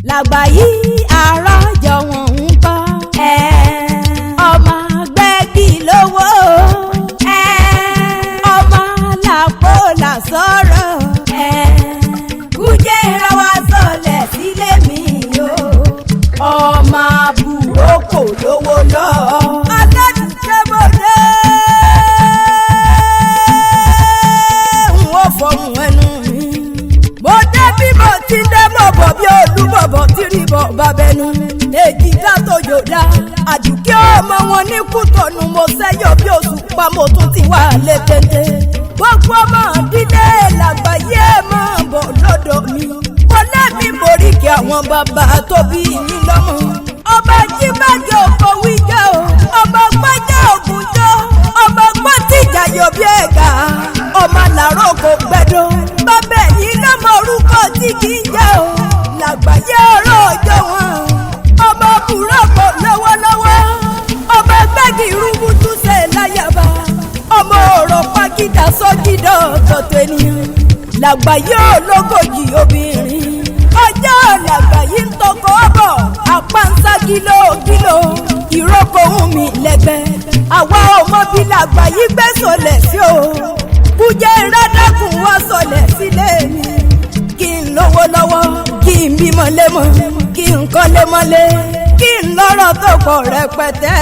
Lagbayi àrọ́jọ wọn ń kọ́ ọmọ gbẹ́gì lówó ọmọ làpò làsọ̀rọ̀ kújẹ́ ìrànwá sọlẹ̀ sílé mi o ọmọ àbúrò kò lówó lọ. aládùúgbò bòde n ò fọhùn ẹnu mi mo dé bí mo ti dé mo bọ̀ bí olúbọ̀bọ̀ tí rí bọ̀ bàbẹ̀nu èjì dá tó yòdá àdùkẹ́ ọmọ wọn ní Kútọ̀nù mo sẹ́yọ̀ bí oṣù pa mo tún ti wà létéńté gbogbo ọmọ ìdílé Lagbayi máa bọ̀ lọ́dọ̀ mi mo lẹ́mí boríkì àwọn bàbá tó bí mi lọ́mọ ọba jíbàjẹ́ òkò wíjẹ́ o ọba gbọ́jẹ́ ògùnjọ́ ọba gbọ́tìjà yóò bí ẹ̀gà ọmọ làárọ̀ kò gbẹ́dọ̀ bàbá yìí lọ́mọ orúkọ tí kì í jẹ́ o Lagbayi ọ̀rọ̀ Ojowon ọmọ burúkú lọ́wọ́lọ́wọ́ ọmọ gbẹ́gì rúbùtù ṣe láyàbá ọmọ ọ̀rọ̀ pàkìdá sọ́jìdọ̀ tọ̀tọ̀ ènìyàn Lagbayi ológójì obìnrin ọjọ́ Lagbayi ń tọkọ bọ̀ àpánsá kílókíló ìrókò ohun mi lẹ́gbẹ́ àwa ọmọ bíi Lagbayi gbé sọlẹ̀ sí o kújẹ́ ìrádàkùn wá sọlẹ̀ sílé mi kí n lówó lọ́wọ́ kí n bímọ lémọ kí n kọ́lé mọ́lé kí n lọ́rọ̀ tó pọ̀ rẹpẹtẹ.